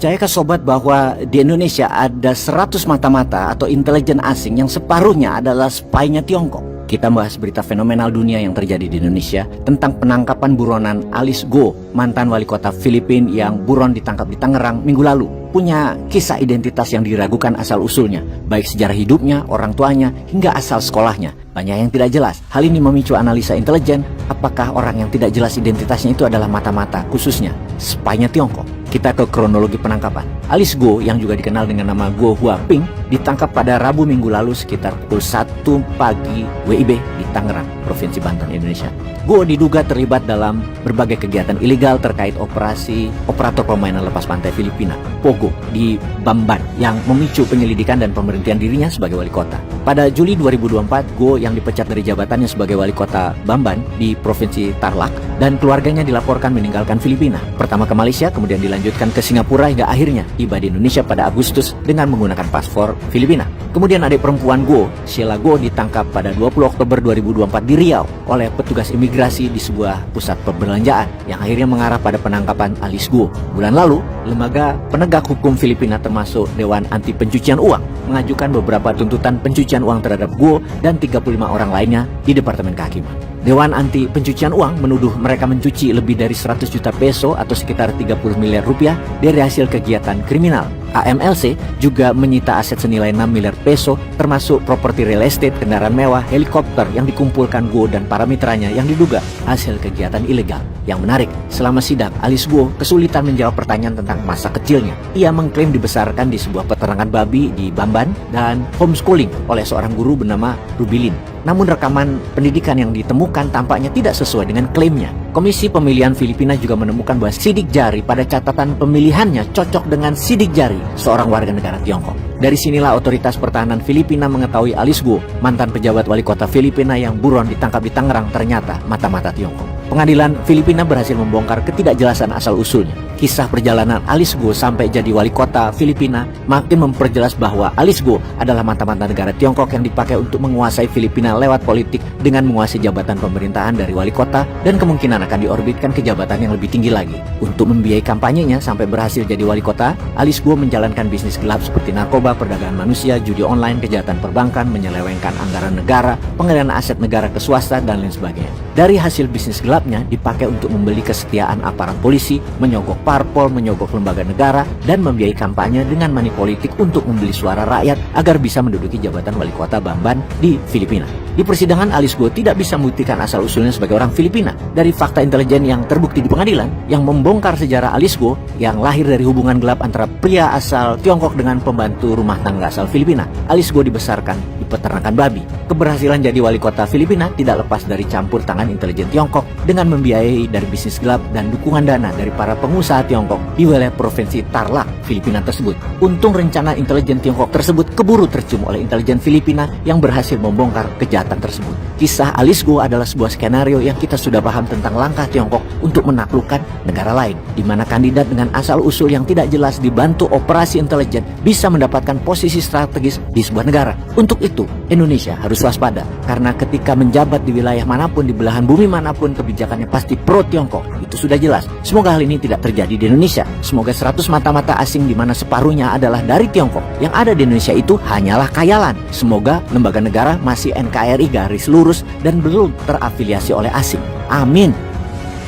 Percayakah sobat bahwa di Indonesia ada 100 mata-mata atau intelijen asing yang separuhnya adalah spy-nya Tiongkok? Kita bahas berita fenomenal dunia yang terjadi di Indonesia tentang penangkapan buronan Alice Guo, mantan wali kota Filipina yang buron ditangkap di Tangerang minggu lalu. Punya kisah identitas yang diragukan asal-usulnya, baik sejarah hidupnya, orang tuanya, hingga asal sekolahnya. Banyak yang tidak jelas. Hal ini memicu analisa intelijen, apakah orang yang tidak jelas identitasnya itu adalah mata-mata, khususnya spy-nya Tiongkok. Kita ke kronologi penangkapan. Alice Guo yang juga dikenal dengan nama Guo Huaping ditangkap pada Rabu minggu lalu sekitar pukul 1 pagi WIB di Tangerang, Provinsi Banten, Indonesia. Guo diduga terlibat dalam berbagai kegiatan ilegal terkait operasi operator permainan lepas pantai Filipina, Pogo, di Bamban yang memicu penyelidikan dan pemberhentian dirinya sebagai wali kota. Pada Juli 2024, Guo yang dipecat dari jabatannya sebagai wali kota Bamban di Provinsi Tarlac dan keluarganya dilaporkan meninggalkan Filipina. Pertama ke Malaysia, kemudian dilanjutkan ke Singapura hingga akhirnya tiba di Indonesia pada Agustus dengan menggunakan paspor Filipina. Kemudian adik perempuan Guo, Sheila Guo, ditangkap pada 20 Oktober 2024 di Riau oleh petugas imigrasi di sebuah pusat perbelanjaan yang akhirnya mengarah pada penangkapan Alice Guo. Bulan lalu, lembaga penegak hukum Filipina termasuk Dewan Anti Pencucian Uang mengajukan beberapa tuntutan pencucian uang terhadap Guo dan 35 orang lainnya di Departemen Kehakiman. Dewan Anti Pencucian Uang menuduh mereka mencuci lebih dari 100 juta peso atau sekitar 30 miliar rupiah dari hasil kegiatan kriminal. AMLC juga menyita aset senilai 6 miliar peso termasuk properti real estate, kendaraan mewah, helikopter yang dikumpulkan Guo dan para mitranya yang diduga hasil kegiatan ilegal. Yang menarik, selama sidang, Alice Guo kesulitan menjawab pertanyaan tentang masa kecilnya. Ia mengklaim dibesarkan di sebuah peternakan babi di Bamban dan homeschooling oleh seorang guru bernama Rubilin. Namun rekaman pendidikan yang ditemukan tampaknya tidak sesuai dengan klaimnya. Komisi Pemilihan Filipina juga menemukan bahwa sidik jari pada catatan pemilihannya cocok dengan sidik jari seorang warga negara Tiongkok. Dari sinilah otoritas pertahanan Filipina mengetahui Alice Guo, mantan pejabat wali kota Filipina yang buron ditangkap di Tangerang, ternyata mata-mata Tiongkok. Pengadilan Filipina berhasil membongkar ketidakjelasan asal-usulnya. Kisah perjalanan Alice Guo sampai jadi wali kota Filipina makin memperjelas bahwa Alice Guo adalah mata-mata negara Tiongkok yang dipakai untuk menguasai Filipina lewat politik dengan menguasai jabatan pemerintahan dari wali kota dan kemungkinan akan diorbitkan ke jabatan yang lebih tinggi lagi. Untuk membiayai kampanyenya sampai berhasil jadi wali kota, Alice Guo menjalankan bisnis gelap seperti narkoba, perdagangan manusia, judi online, kejahatan perbankan, menyelewengkan anggaran negara, pengalihan aset negara ke swasta, dan lain sebagainya. Dari hasil bisnis gelapnya dipakai untuk membeli kesetiaan aparat polisi, menyogok parpol, menyogok lembaga negara, dan membiayai kampanye dengan money politik untuk membeli suara rakyat agar bisa menduduki jabatan wali kota Bamban di Filipina. Di persidangan, Alice Guo tidak bisa membuktikan asal-usulnya sebagai orang Filipina. Dari fakta intelijen yang terbukti di pengadilan, yang membongkar sejarah Alice Guo yang lahir dari hubungan gelap antara pria asal Tiongkok dengan pembantu rumah tangga asal Filipina, Alice Guo dibesarkan di peternakan babi. Keberhasilan jadi wali kota Filipina tidak lepas dari campur tangan intelijen Tiongkok dengan membiayai dari bisnis gelap dan dukungan dana dari para pengusaha Tiongkok di wilayah Provinsi Tarlac, Filipina tersebut. Untung rencana intelijen Tiongkok tersebut keburu tercium oleh intelijen Filipina yang berhasil membongkar kejahatan tersebut. Kisah Alice Guo adalah sebuah skenario yang kita sudah paham tentang langkah Tiongkok untuk menaklukkan negara lain, di mana kandidat dengan asal-usul yang tidak jelas dibantu operasi intelijen bisa mendapatkan posisi strategis di sebuah negara. Untuk itu, Indonesia harus waspada, karena ketika menjabat di wilayah manapun, di belahan bumi manapun, kebijakannya pasti pro Tiongkok. Itu sudah jelas. Semoga hal ini tidak terjadi di Indonesia. Semoga 100 mata-mata asing di mana separuhnya adalah dari Tiongkok yang ada di Indonesia itu hanyalah khayalan. Semoga lembaga negara masih NKRI garis lurus dan belum terafiliasi oleh asing. Amin.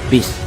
Peace.